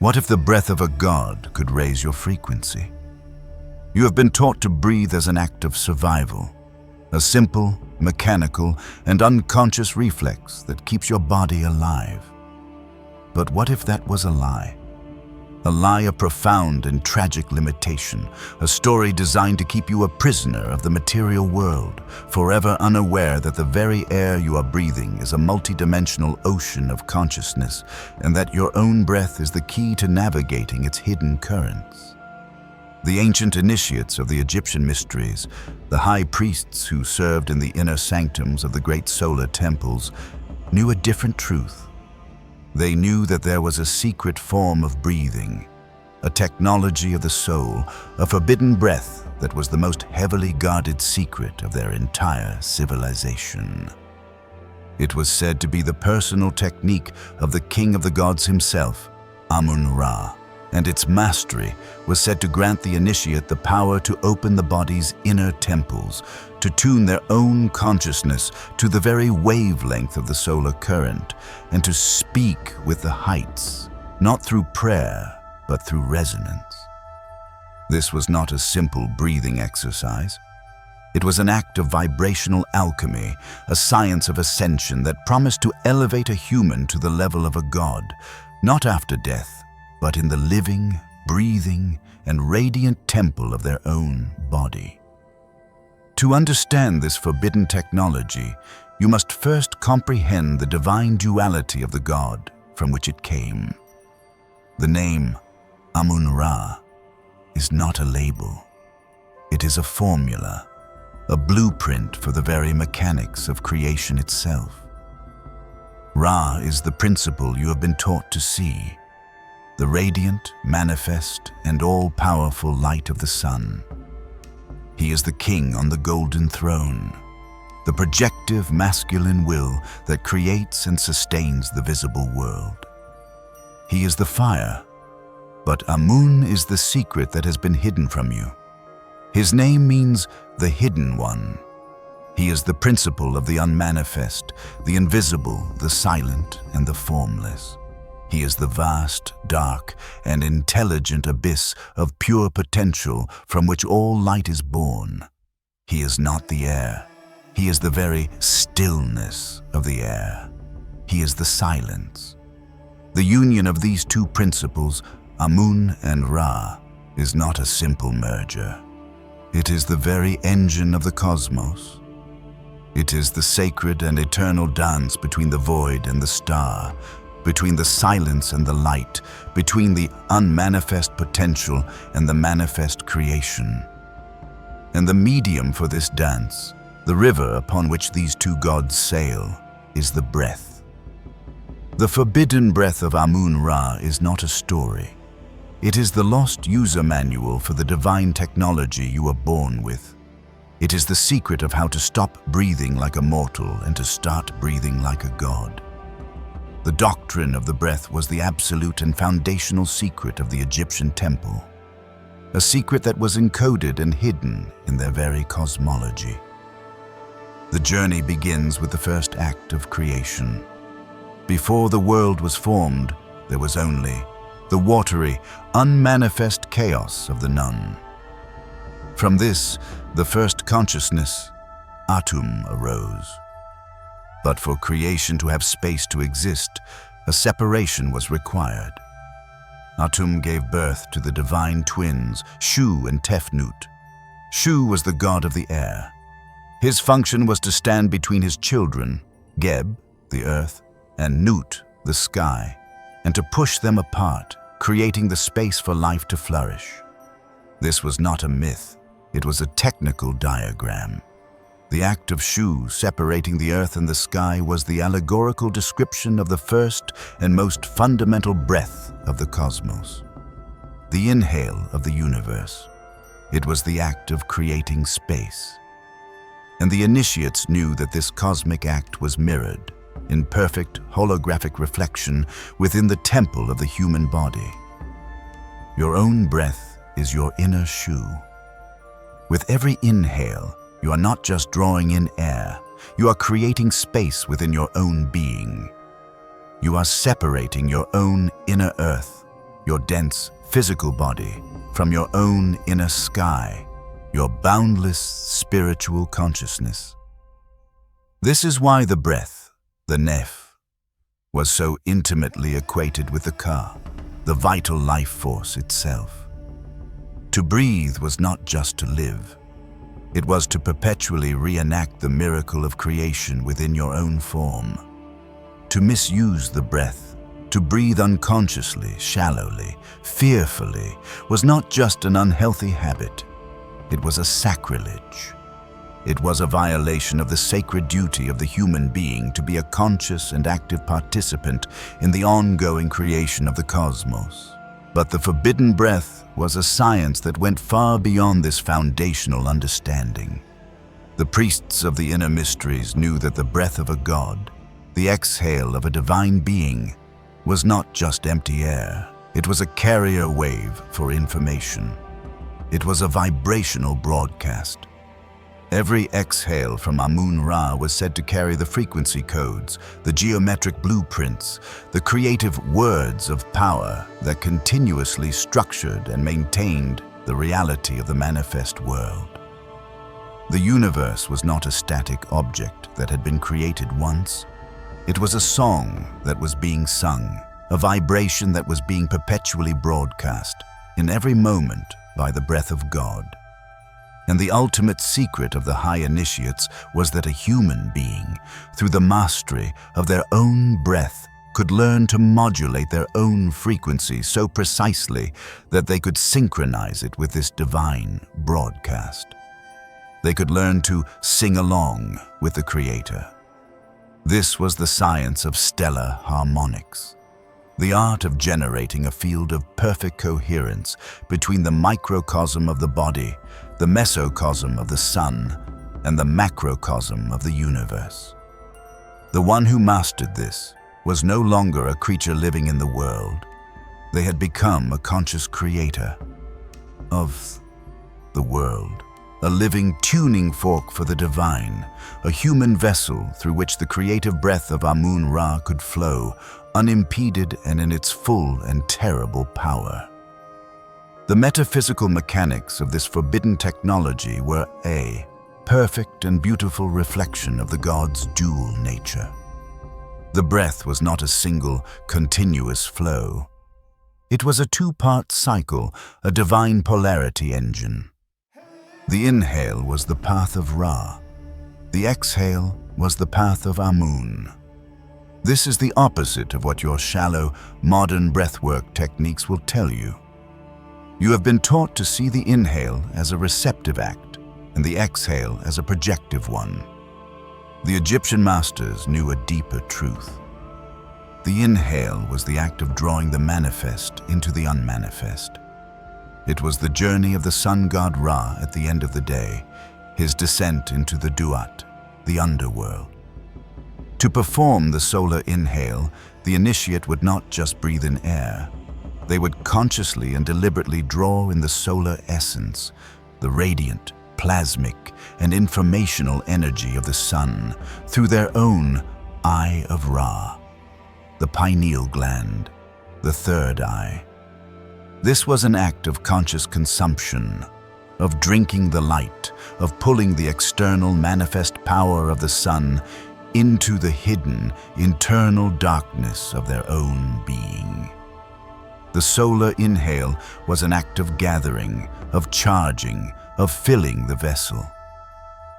What if the breath of a god could raise your frequency? You have been taught to breathe as an act of survival, a simple, mechanical, and unconscious reflex that keeps your body alive. But what if that was a lie? A lie of profound and tragic limitation, a story designed to keep you a prisoner of the material world, forever unaware that the very air you are breathing is a multidimensional ocean of consciousness, and that your own breath is the key to navigating its hidden currents. The ancient initiates of the Egyptian mysteries, the high priests who served in the inner sanctums of the great solar temples, knew a different truth. They knew that there was a secret form of breathing, a technology of the soul, a forbidden breath that was the most heavily guarded secret of their entire civilization. It was said to be the personal technique of the king of the gods himself, Amun-Ra, and its mastery was said to grant the initiate the power to open the body's inner temples, to tune their own consciousness to the very wavelength of the solar current, and to speak with the heights, not through prayer, but through resonance. This was not a simple breathing exercise. It was an act of vibrational alchemy, a science of ascension that promised to elevate a human to the level of a god, not after death, but in the living, breathing, and radiant temple of their own body. To understand this forbidden technology, you must first comprehend the divine duality of the god from which it came. The name Amun-Ra is not a label. It is a formula, a blueprint for the very mechanics of creation itself. Ra is the principle you have been taught to see, the radiant, manifest, and all-powerful light of the sun. He is the king on the golden throne, the projective masculine will that creates and sustains the visible world. He is the fire, but Amun is the secret that has been hidden from you. His name means the hidden one. He is the principle of the unmanifest, the invisible, the silent, and the formless. He is the vast, dark, and intelligent abyss of pure potential from which all light is born. He is not the air. He is the very stillness of the air. He is the silence. The union of these two principles, Amun and Ra, is not a simple merger. It is the very engine of the cosmos. It is the sacred and eternal dance between the void and the star, between the silence and the light, between the unmanifest potential and the manifest creation. And the medium for this dance, the river upon which these two gods sail, is the breath. The Forbidden Breath of Amun-Ra is not a story. It is the lost user manual for the divine technology you were born with. It is the secret of how to stop breathing like a mortal and to start breathing like a god. The doctrine of the breath was the absolute and foundational secret of the Egyptian temple, a secret that was encoded and hidden in their very cosmology. The journey begins with the first act of creation. Before the world was formed, there was only the watery, unmanifest chaos of the Nun. From this, the first consciousness, Atum, arose. But for creation to have space to exist, a separation was required. Atum gave birth to the divine twins, Shu and Tefnut. Shu was the god of the air. His function was to stand between his children, Geb, the earth, and Nut, the sky, and to push them apart, creating the space for life to flourish. This was not a myth, it was a technical diagram. The act of Shu separating the earth and the sky was the allegorical description of the first and most fundamental breath of the cosmos, the inhale of the universe. It was the act of creating space. And the initiates knew that this cosmic act was mirrored, in perfect holographic reflection, within the temple of the human body. Your own breath is your inner Shu. With every inhale, you are not just drawing in air, you are creating space within your own being. You are separating your own inner earth your dense physical body, from your own inner sky, your boundless spiritual consciousness. This is why the breath, the nef, was so intimately equated with the ka, the vital life force itself. To breathe was not just to live. It was to perpetually reenact the miracle of creation within your own form. To misuse the breath, to breathe unconsciously, shallowly, fearfully, was not just an unhealthy habit. It was a sacrilege. It was a violation of the sacred duty of the human being to be a conscious and active participant in the ongoing creation of the cosmos. But the forbidden breath was a science that went far beyond this foundational understanding. The priests of the inner mysteries knew that the breath of a god, the exhale of a divine being, was not just empty air. It was a carrier wave for information. It was a vibrational broadcast. Every exhale from Amun-Ra was said to carry the frequency codes, the geometric blueprints, the creative words of power that continuously structured and maintained the reality of the manifest world. The universe was not a static object that had been created once. It was a song that was being sung, a vibration that was being perpetually broadcast in every moment by the breath of God. And the ultimate secret of the high initiates was that a human being, through the mastery of their own breath, could learn to modulate their own frequency so precisely that they could synchronize it with this divine broadcast. They could learn to sing along with the Creator. This was the science of stellar harmonics, the art of generating a field of perfect coherence between the microcosm of the body, the mesocosm of the sun, and the macrocosm of the universe. The one who mastered this was no longer a creature living in the world. They had become a conscious creator of the world, a living tuning fork for the divine, a human vessel through which the creative breath of Amun-Ra could flow, unimpeded and in its full and terrible power. The metaphysical mechanics of this forbidden technology were a perfect and beautiful reflection of the god's dual nature. The breath was not a single, continuous flow. It was a two-part cycle, a divine polarity engine. The inhale was the path of Ra. The exhale was the path of Amun. This is the opposite of what your shallow, modern breathwork techniques will tell you. You have been taught to see the inhale as a receptive act and the exhale as a projective one. The Egyptian masters knew a deeper truth. The inhale was the act of drawing the manifest into the unmanifest. It was the journey of the sun god Ra at the end of the day, his descent into the duat, the underworld. To perform the solar inhale, the initiate would not just breathe in air. They would consciously and deliberately draw in the solar essence, the radiant, plasmic, and informational energy of the sun through their own Eye of Ra, the pineal gland, the third eye. This was an act of conscious consumption, of drinking the light, of pulling the external manifest power of the sun into the hidden, internal darkness of their own being. The solar inhale was an act of gathering, of charging, of filling the vessel.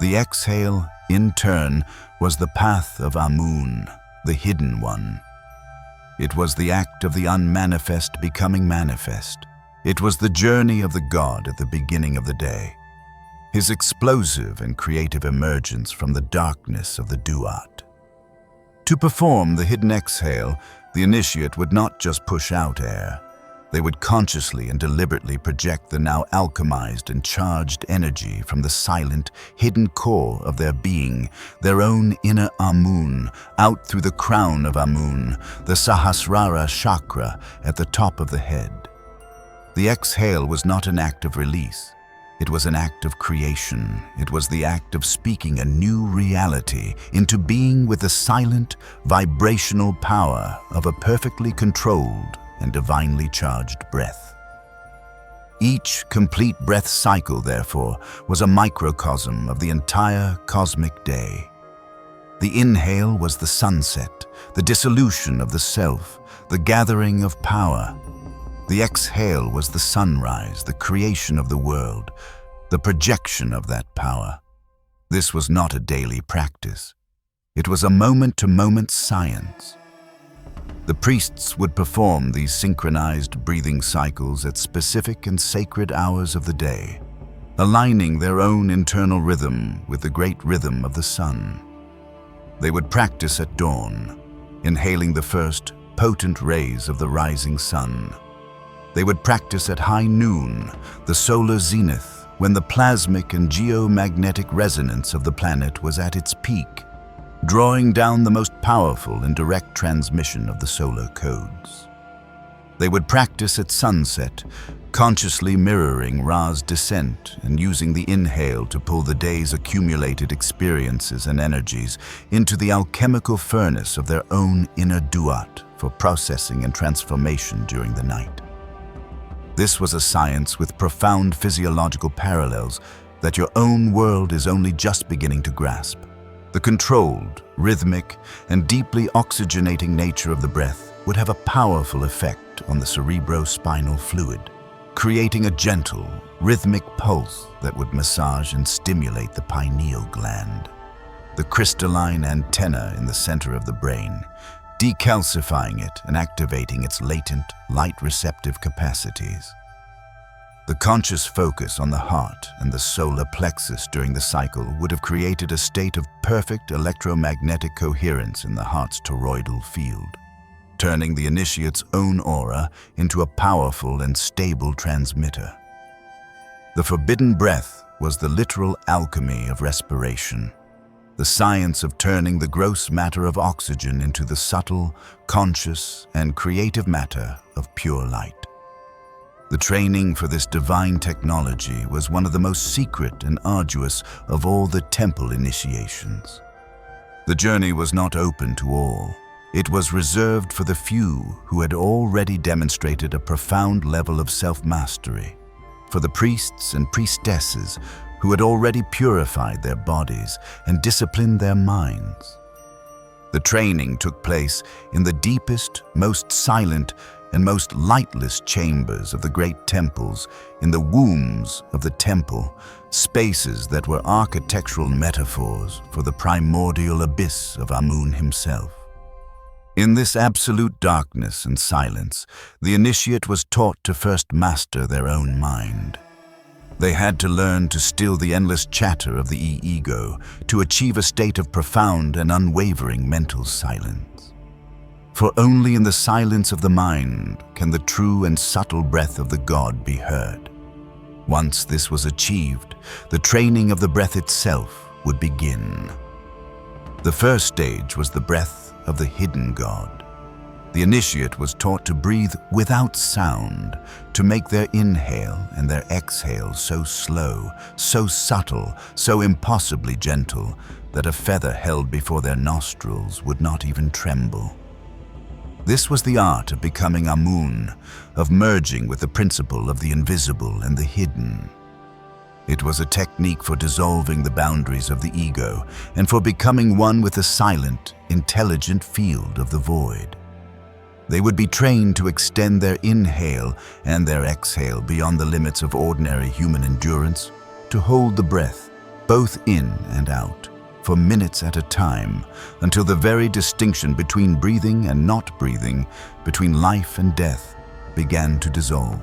The exhale, in turn, was the path of Amun, the hidden one. It was the act of the unmanifest becoming manifest. It was the journey of the god at the beginning of the day, his explosive and creative emergence from the darkness of the duat. To perform the hidden exhale, the initiate would not just push out air. They would consciously and deliberately project the now alchemized and charged energy from the silent, hidden core of their being, their own inner Amun, out through the crown of Amun, the Sahasrara chakra at the top of the head. The exhale was not an act of release. It was an act of creation. It was the act of speaking a new reality into being with the silent, vibrational power of a perfectly controlled and divinely charged breath. Each complete breath cycle, therefore, was a microcosm of the entire cosmic day. The inhale was the sunset, the dissolution of the self, the gathering of power. The exhale was the sunrise, the creation of the world, the projection of that power. This was not a daily practice. It was a moment-to-moment science. The priests would perform these synchronized breathing cycles at specific and sacred hours of the day, aligning their own internal rhythm with the great rhythm of the sun. They would practice at dawn, inhaling the first potent rays of the rising sun. They would practice at high noon, the solar zenith, when the plasmic and geomagnetic resonance of the planet was at its peak, drawing down the most powerful and direct transmission of the solar codes. They would practice at sunset, consciously mirroring Ra's descent and using the inhale to pull the day's accumulated experiences and energies into the alchemical furnace of their own inner duat for processing and transformation during the night. This was a science with profound physiological parallels that your own world is only just beginning to grasp. The controlled, rhythmic, and deeply oxygenating nature of the breath would have a powerful effect on the cerebrospinal fluid, creating a gentle, rhythmic pulse that would massage and stimulate the pineal gland, the crystalline antenna in the center of the brain, decalcifying it and activating its latent, light-receptive capacities. The conscious focus on the heart and the solar plexus during the cycle would have created a state of perfect electromagnetic coherence in the heart's toroidal field, turning the initiate's own aura into a powerful and stable transmitter. The forbidden breath was the literal alchemy of respiration, the science of turning the gross matter of oxygen into the subtle, conscious, and creative matter of pure light. The training for this divine technology was one of the most secret and arduous of all the temple initiations. The journey was not open to all. It was reserved for the few who had already demonstrated a profound level of self-mastery, for the priests and priestesses who had already purified their bodies and disciplined their minds. The training took place in the deepest, most silent, and most lightless chambers of the great temples, in the wombs of the temple, spaces that were architectural metaphors for the primordial abyss of Amun himself. In this absolute darkness and silence, the initiate was taught to first master their own mind. They had to learn to still the endless chatter of the ego, to achieve a state of profound and unwavering mental silence. For only in the silence of the mind can the true and subtle breath of the God be heard. Once this was achieved, the training of the breath itself would begin. The first stage was the breath of the hidden God. The initiate was taught to breathe without sound, to make their inhale and their exhale so slow, so subtle, so impossibly gentle, that a feather held before their nostrils would not even tremble. This was the art of becoming Amun, of merging with the principle of the invisible and the hidden. It was a technique for dissolving the boundaries of the ego and for becoming one with the silent, intelligent field of the void. They would be trained to extend their inhale and their exhale beyond the limits of ordinary human endurance, to hold the breath, both in and out, for minutes at a time, until the very distinction between breathing and not breathing, between life and death, began to dissolve.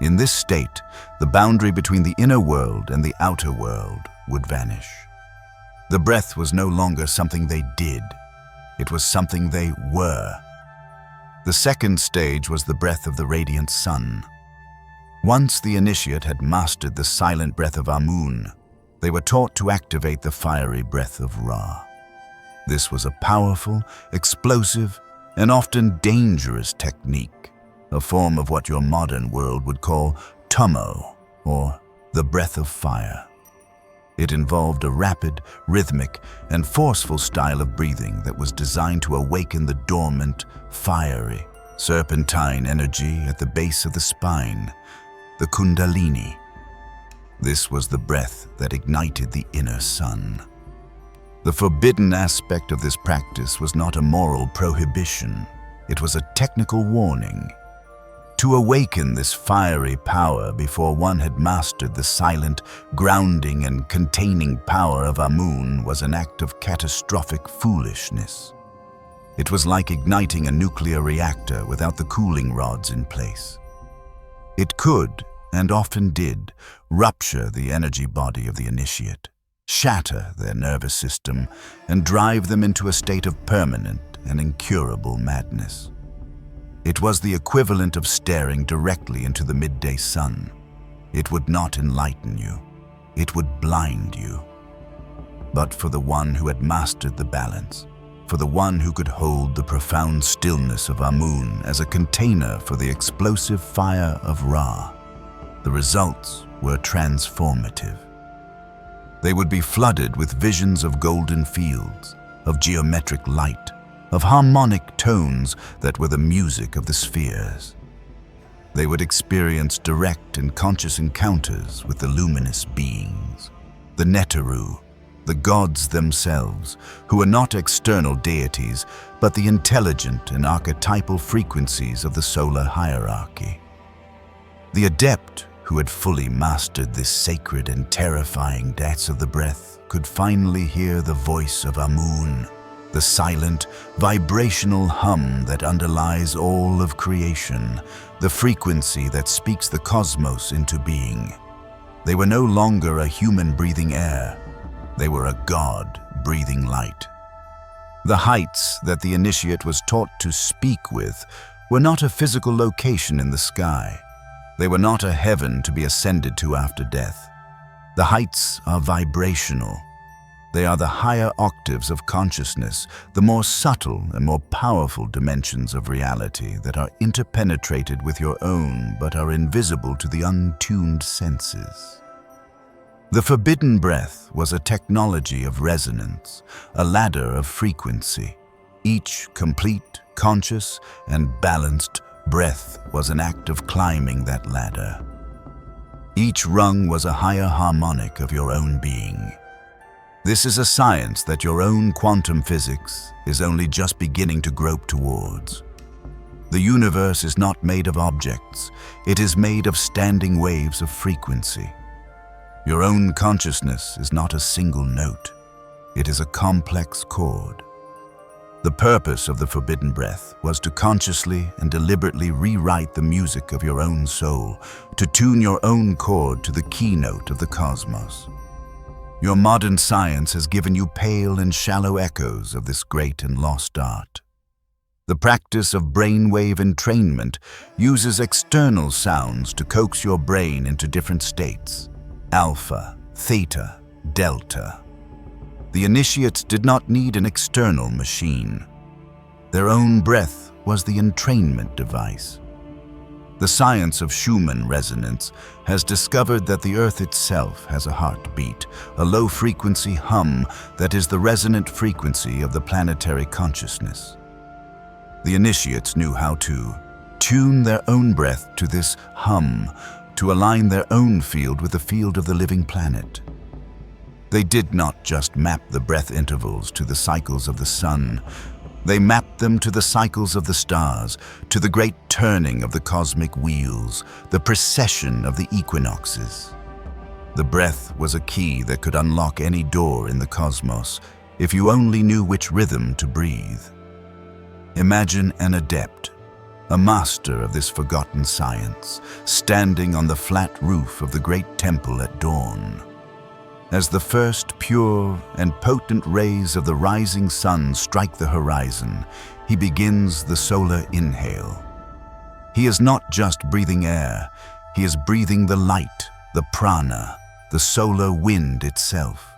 In this state, the boundary between the inner world and the outer world would vanish. The breath was no longer something they did, it was something they were. The second stage was the breath of the radiant sun. Once the initiate had mastered the silent breath of Amun, they were taught to activate the fiery breath of Ra. This was a powerful, explosive, and often dangerous technique, a form of what your modern world would call tomo, or the breath of fire. It involved a rapid, rhythmic, and forceful style of breathing that was designed to awaken the dormant, fiery, serpentine energy at the base of the spine, the kundalini. This was the breath that ignited the inner sun. The forbidden aspect of this practice was not a moral prohibition, it was a technical warning. To awaken this fiery power before one had mastered the silent, grounding and containing power of Amun was an act of catastrophic foolishness. It was like igniting a nuclear reactor without the cooling rods in place. It could, and often did, rupture the energy body of the initiate, shatter their nervous system, and drive them into a state of permanent and incurable madness. It was the equivalent of staring directly into the midday sun. It would not enlighten you. It would blind you. But for the one who had mastered the balance, for the one who could hold the profound stillness of Amun as a container for the explosive fire of Ra, the results were transformative. They would be flooded with visions of golden fields, of geometric light, of harmonic tones that were the music of the spheres. They would experience direct and conscious encounters with the luminous beings, the Neteru, the gods themselves, who are not external deities, but the intelligent and archetypal frequencies of the solar hierarchy. The adept who had fully mastered this sacred and terrifying dance of the breath could finally hear the voice of Amun, the silent, vibrational hum that underlies all of creation, the frequency that speaks the cosmos into being. They were no longer a human breathing air. They were a god breathing light. The heights that the initiate was taught to speak with were not a physical location in the sky. They were not a heaven to be ascended to after death. The heights are vibrational. They are the higher octaves of consciousness, the more subtle and more powerful dimensions of reality that are interpenetrated with your own but are invisible to the untuned senses. The forbidden breath was a technology of resonance, a ladder of frequency. Each complete, conscious, and balanced breath was an act of climbing that ladder. Each rung was a higher harmonic of your own being. This is a science that your own quantum physics is only just beginning to grope towards. The universe is not made of objects, it is made of standing waves of frequency. Your own consciousness is not a single note, it is a complex chord. The purpose of the forbidden breath was to consciously and deliberately rewrite the music of your own soul, to tune your own chord to the keynote of the cosmos. Your modern science has given you pale and shallow echoes of this great and lost art. The practice of brainwave entrainment uses external sounds to coax your brain into different states: alpha, theta, delta. The initiates did not need an external machine. Their own breath was the entrainment device. The science of Schumann resonance has discovered that the Earth itself has a heartbeat, a low-frequency hum that is the resonant frequency of the planetary consciousness. The initiates knew how to tune their own breath to this hum, to align their own field with the field of the living planet. They did not just map the breath intervals to the cycles of the sun. They mapped them to the cycles of the stars, to the great turning of the cosmic wheels, the precession of the equinoxes. The breath was a key that could unlock any door in the cosmos if you only knew which rhythm to breathe. Imagine an adept, a master of this forgotten science, standing on the flat roof of the great temple at dawn. As the first pure and potent rays of the rising sun strike the horizon, he begins the solar inhale. He is not just breathing air, he is breathing the light, the prana, the solar wind itself.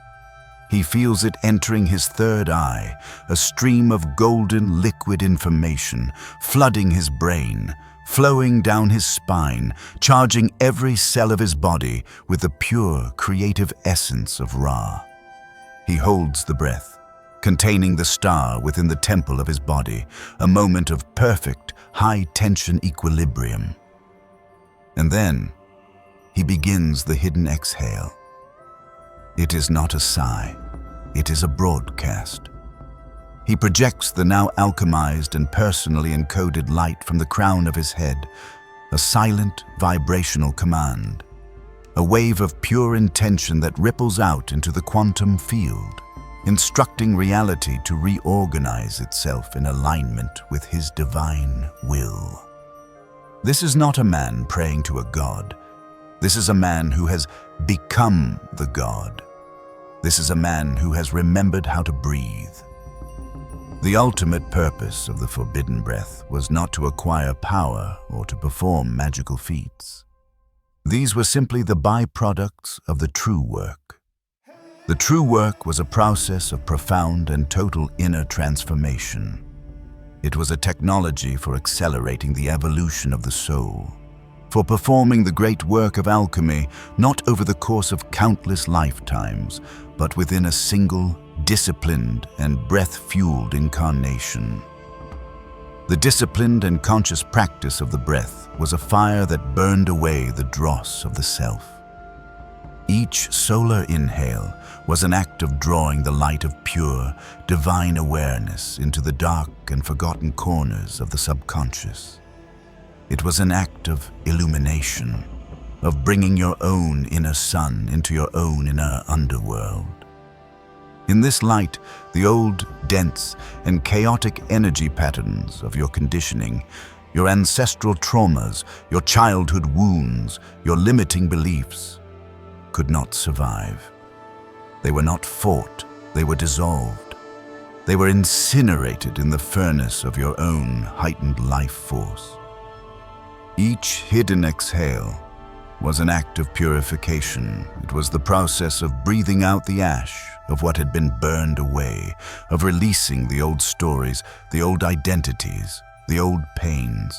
He feels it entering his third eye, a stream of golden liquid information, flooding his brain, flowing down his spine, charging every cell of his body with the pure, creative essence of Ra. He holds the breath, containing the star within the temple of his body, a moment of perfect, high-tension equilibrium. And then, he begins the hidden exhale. It is not a sigh, it is a broadcast. He projects the now alchemized and personally encoded light from the crown of his head, a silent, vibrational command, a wave of pure intention that ripples out into the quantum field, instructing reality to reorganize itself in alignment with his divine will. This is not a man praying to a god. This is a man who has become the god. This is a man who has remembered how to breathe. The ultimate purpose of the Forbidden Breath was not to acquire power or to perform magical feats. These were simply the byproducts of the true work. The true work was a process of profound and total inner transformation. It was a technology for accelerating the evolution of the soul, for performing the great work of alchemy not over the course of countless lifetimes, but within a single, disciplined and breath-fueled incarnation. The disciplined and conscious practice of the breath was a fire that burned away the dross of the self. Each solar inhale was an act of drawing the light of pure, divine awareness into the dark and forgotten corners of the subconscious. It was an act of illumination, of bringing your own inner sun into your own inner underworld. In this light, the old, dense, and chaotic energy patterns of your conditioning, your ancestral traumas, your childhood wounds, your limiting beliefs, could not survive. They were not fought, they were dissolved. They were incinerated in the furnace of your own heightened life force. Each hidden exhale was an act of purification. It was the process of breathing out the ash of what had been burned away, of releasing the old stories, the old identities, the old pains.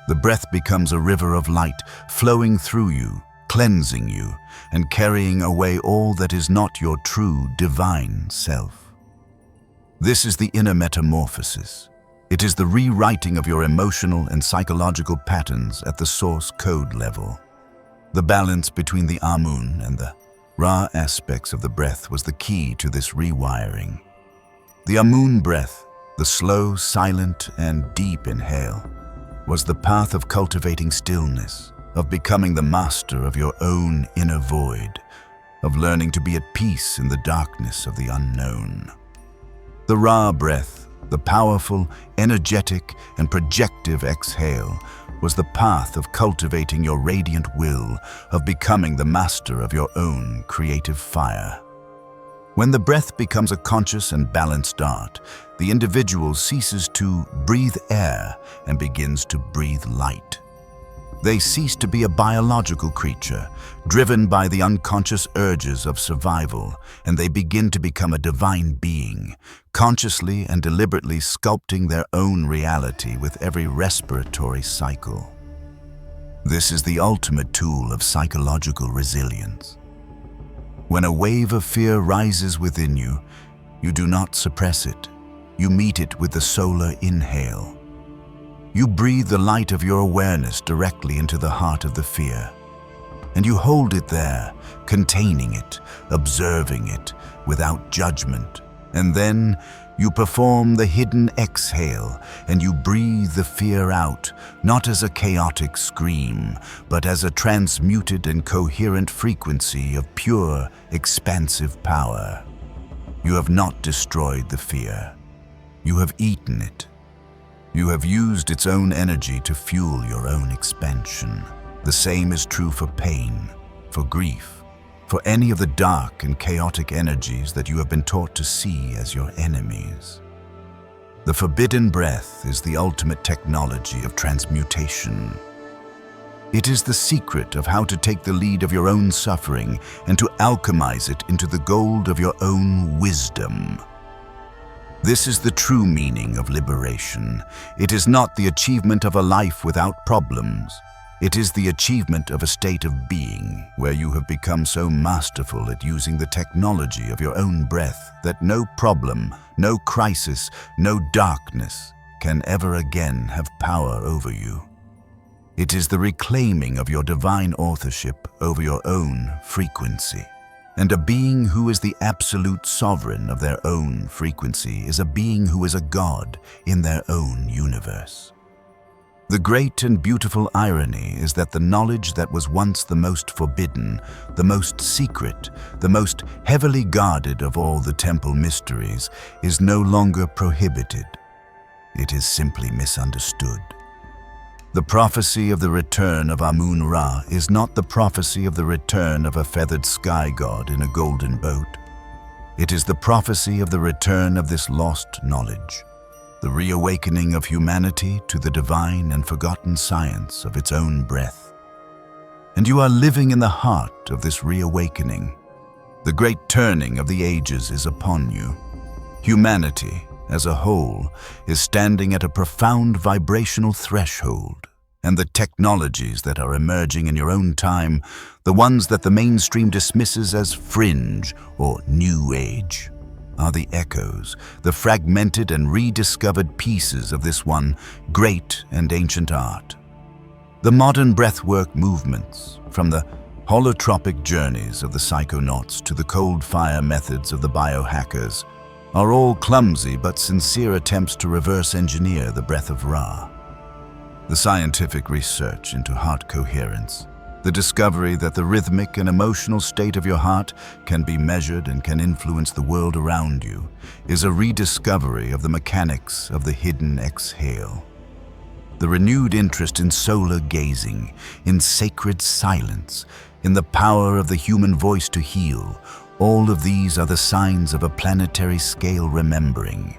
The breath becomes a river of light flowing through you, cleansing you, and carrying away all that is not your true divine self. This is the inner metamorphosis. It is the rewriting of your emotional and psychological patterns at the source code level. The balance between the Amun and the Ra aspects of the breath was the key to this rewiring. The Amun breath, the slow, silent, and deep inhale, was the path of cultivating stillness, of becoming the master of your own inner void, of learning to be at peace in the darkness of the unknown. The Ra breath, the powerful, energetic, and projective exhale, was the path of cultivating your radiant will, of becoming the master of your own creative fire. When the breath becomes a conscious and balanced art, the individual ceases to breathe air and begins to breathe light. They cease to be a biological creature, driven by the unconscious urges of survival, and they begin to become a divine being, consciously and deliberately sculpting their own reality with every respiratory cycle. This is the ultimate tool of psychological resilience. When a wave of fear rises within you, you do not suppress it. You meet it with the solar inhale. You breathe the light of your awareness directly into the heart of the fear, and you hold it there, containing it, observing it, without judgment. And then you perform the hidden exhale, and you breathe the fear out, not as a chaotic scream, but as a transmuted and coherent frequency of pure, expansive power. You have not destroyed the fear. You have eaten it. You have used its own energy to fuel your own expansion. The same is true for pain, for grief, for any of the dark and chaotic energies that you have been taught to see as your enemies. The Forbidden Breath is the ultimate technology of transmutation. It is the secret of how to take the lead of your own suffering and to alchemize it into the gold of your own wisdom. This is the true meaning of liberation. It is not the achievement of a life without problems. It is the achievement of a state of being where you have become so masterful at using the technology of your own breath that no problem, no crisis, no darkness can ever again have power over you. It is the reclaiming of your divine authorship over your own frequency. And a being who is the absolute sovereign of their own frequency is a being who is a god in their own universe. The great and beautiful irony is that the knowledge that was once the most forbidden, the most secret, the most heavily guarded of all the temple mysteries is no longer prohibited. It is simply misunderstood. The prophecy of the return of Amun-Ra is not the prophecy of the return of a feathered sky god in a golden boat. It is the prophecy of the return of this lost knowledge, the reawakening of humanity to the divine and forgotten science of its own breath. And you are living in the heart of this reawakening. The great turning of the ages is upon you. Humanity, as a whole, is standing at a profound vibrational threshold, and the technologies that are emerging in your own time, the ones that the mainstream dismisses as fringe or new age, are the echoes, the fragmented and rediscovered pieces of this one great and ancient art. The modern breathwork movements, from the holotropic journeys of the psychonauts to the cold fire methods of the biohackers, are all clumsy but sincere attempts to reverse engineer the breath of Ra. The scientific research into heart coherence, the discovery that the rhythmic and emotional state of your heart can be measured and can influence the world around you, is a rediscovery of the mechanics of the hidden exhale. The renewed interest in solar gazing, in sacred silence, in the power of the human voice to heal, all of these are the signs of a planetary scale remembering.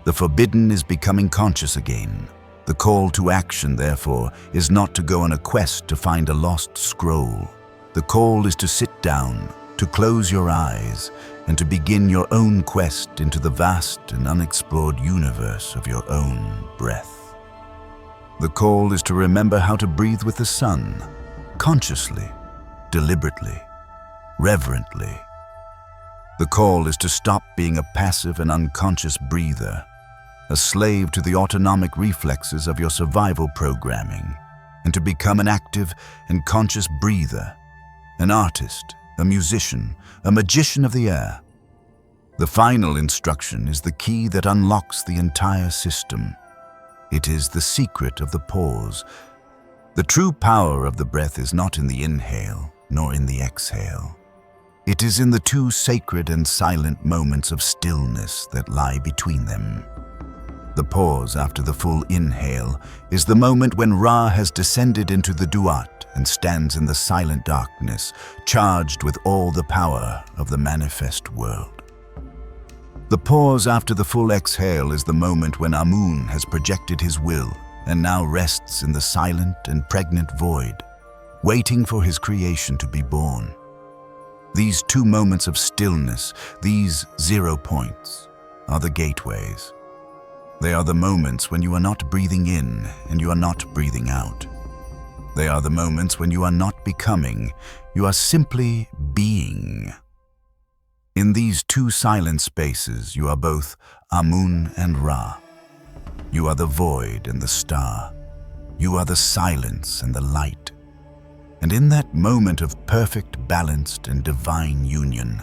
The forbidden is becoming conscious again. The call to action, therefore, is not to go on a quest to find a lost scroll. The call is to sit down, to close your eyes, and to begin your own quest into the vast and unexplored universe of your own breath. The call is to remember how to breathe with the sun, consciously, deliberately, reverently. The call is to stop being a passive and unconscious breather, a slave to the autonomic reflexes of your survival programming, and to become an active and conscious breather, an artist, a musician, a magician of the air. The final instruction is the key that unlocks the entire system. It is the secret of the pause. The true power of the breath is not in the inhale, nor in the exhale. It is in the two sacred and silent moments of stillness that lie between them. The pause after the full inhale is the moment when Ra has descended into the duat and stands in the silent darkness, charged with all the power of the manifest world. The pause after the full exhale is the moment when Amun has projected his will and now rests in the silent and pregnant void, waiting for his creation to be born. These two moments of stillness, these 0 points, are the gateways. They are the moments when you are not breathing in and you are not breathing out. They are the moments when you are not becoming, you are simply being. In these two silent spaces, you are both Amun and Ra. You are the void and the star. You are the silence and the light. And in that moment of perfect, balanced, and divine union,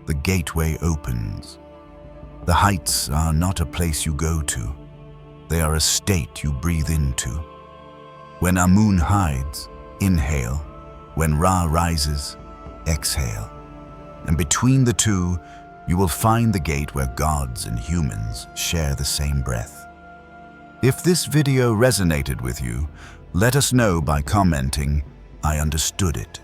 the gateway opens. The heights are not a place you go to. They are a state you breathe into. When Amun hides, inhale. When Ra rises, exhale. And between the two, you will find the gate where gods and humans share the same breath. If this video resonated with you, let us know by commenting, "I understood it."